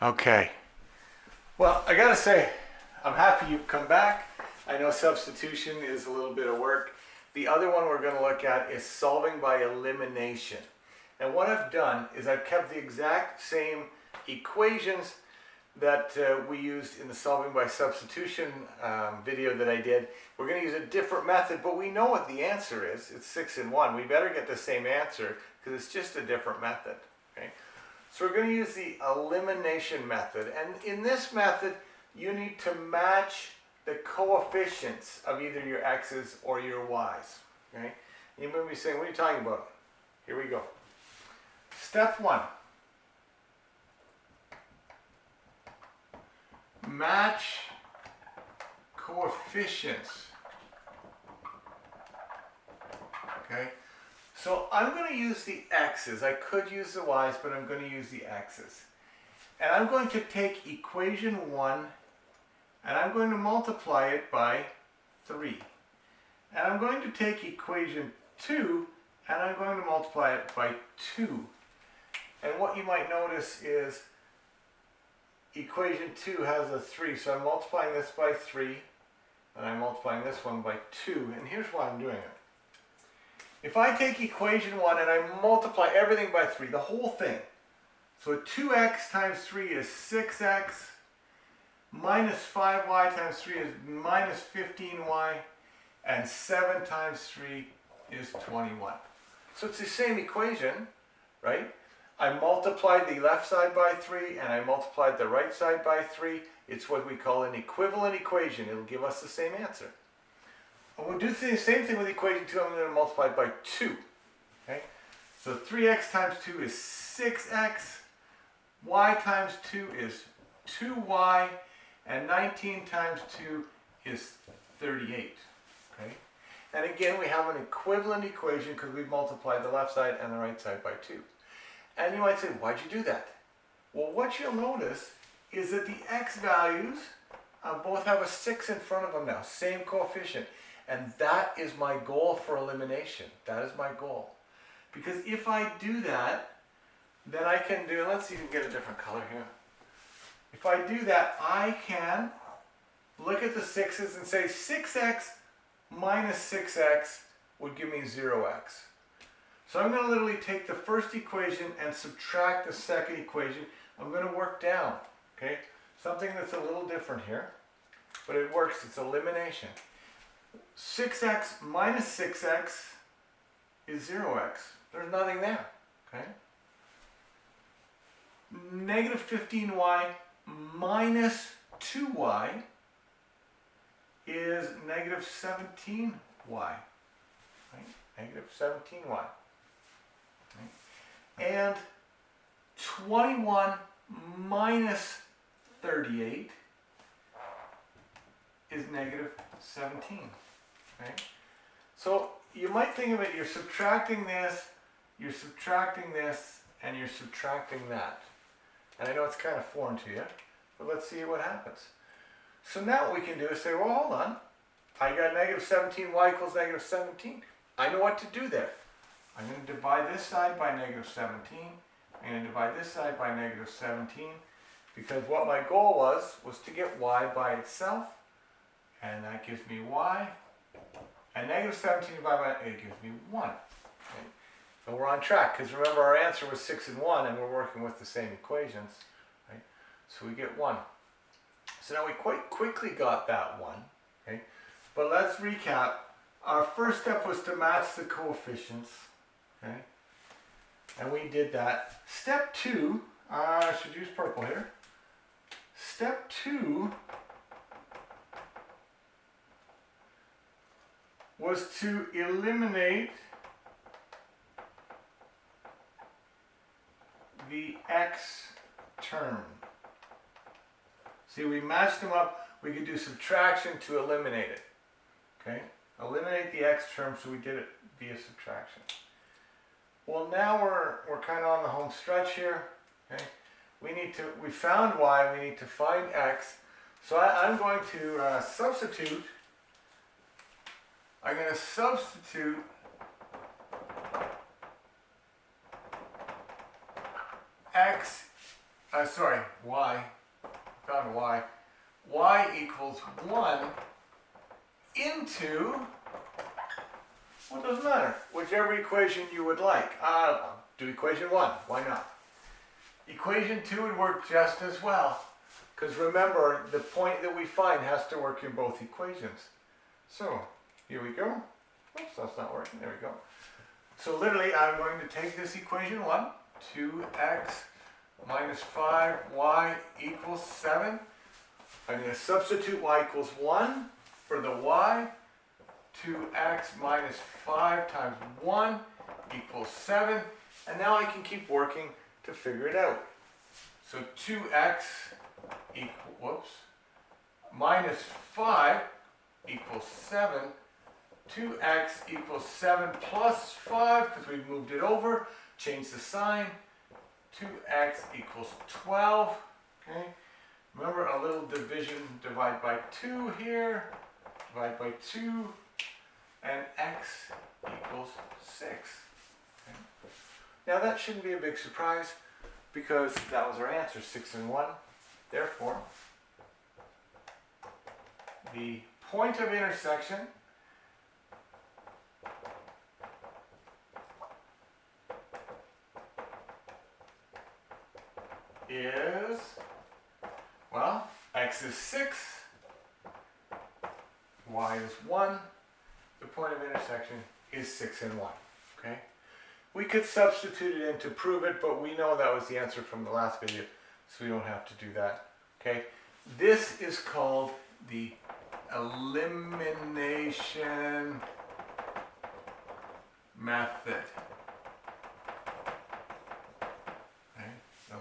Okay. Well, I gotta say, I'm happy you've come back. I know substitution is a little bit of work. The other one we're going to look at is solving by elimination. And what I've done is I've kept the exact same equations that we used in the solving by substitution video that I did. We're going to use a different method, but we know what the answer is. It's 6 and 1. We better get the same answer because it's just a different method. Okay? So we're going to use the elimination method. And in this method, you need to match the coefficients of either your x's or your y's. Okay? You may be saying, what are you talking about? Here we go. Step 1. Match coefficients. Okay? So I'm going to use the x's. I could use the y's, but I'm going to use the x's. And I'm going to take equation 1 and I'm going to multiply it by 3. And I'm going to take equation 2 and I'm going to multiply it by 2. And what you might notice is equation 2 has a 3, so I'm multiplying this by 3 and I'm multiplying this one by 2. And here's why I'm doing it. If I take equation 1 and I multiply everything by 3, the whole thing, so 2x times 3 is 6x, minus 5y times 3 is minus 15y, and 7 times 3 is 21. So it's the same equation, right? I multiplied the left side by 3 and I multiplied the right side by 3. It's what we call an equivalent equation. It'll give us the same answer. And we'll do the same thing with equation 2. I'm going to multiply it by 2. Okay? So 3x times 2 is 6x. Y times 2 is 2y. And 19 times 2 is 38. Okay? And again, we have an equivalent equation because we've multiplied the left side and the right side by 2. And you might say, why'd you do that? Well, what you'll notice is that the x values both have a 6 in front of them now, same coefficient. And that is my goal for elimination. That is my goal. Because if I do that, then I can do, let's even get a different color here. If I do that, I can look at the 6's and say 6x minus 6x would give me 0x. So I'm going to literally take the first equation and subtract the second equation. I'm going to work down, okay? Something that's a little different here, but it works. It's elimination. 6x minus 6x is 0x. There's nothing there, okay? Negative 15y minus 2y is negative 17y, right? Negative 17y. Right? And 21 minus 38 is negative 17. Okay? So you might think of it, you're subtracting this, and you're subtracting that. And I know it's kind of foreign to you, but let's see what happens. So now what we can do is say, well, hold on. I got negative 17y equals negative 17. I know what to do there. I'm going to divide this side by negative 17. I'm going to divide this side by negative 17. Because what my goal was to get y by itself. And that gives me y. And negative 17 divided by 8 gives me 1. Okay? So we're on track. Because remember, our answer was 6 and 1. And we're working with the same equations. Right? So we get 1. So now we quite quickly got that 1. Okay? But let's recap. Our first step was to match the coefficients. Okay? And we did that. Step 2, I should use purple here. Step 2 was to eliminate the x term. See, we matched them up. We could do subtraction to eliminate it. Okay? Eliminate the x term, so we did it via subtraction. Well, now we're kind of on the home stretch here. Okay? We found y, we need to find x. So I'm going to substitute. I'm going to substitute x sorry, y, found y. Y equals 1 into, well, it doesn't matter, whichever equation you would like. Do equation 1, why not? Equation 2 would work just as well, because remember, the point that we find has to work in both equations. So, here we go. Oops, that's not working, there we go. So literally, I'm going to take this equation 1, 2x minus 5y equals 7. I'm going to substitute y equals 1 for the y. 2x minus 5 times 1 equals 7. And now I can keep working to figure it out. So 2x minus 5 equals 7. 2x equals 7 plus 5, because we've moved it over, change the sign. 2x equals 12. Okay. Remember a little division, divide by 2 here, divide by 2, and x equals 6. Okay. Now that shouldn't be a big surprise, because that was our answer, 6 and 1. Therefore, the point of intersection is, well, x is 6, y is 1, the point of intersection is 6 and 1, okay? We could substitute it in to prove it, but we know that was the answer from the last video, so we don't have to do that, okay? This is called the elimination method.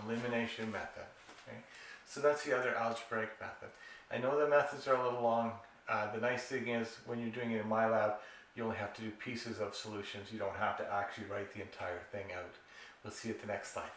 Elimination method. Okay? So that's the other algebraic method. I know the methods are a little long. The nice thing is when you're doing it in MyLab, you only have to do pieces of solutions. You don't have to actually write the entire thing out. We'll see you at the next slide.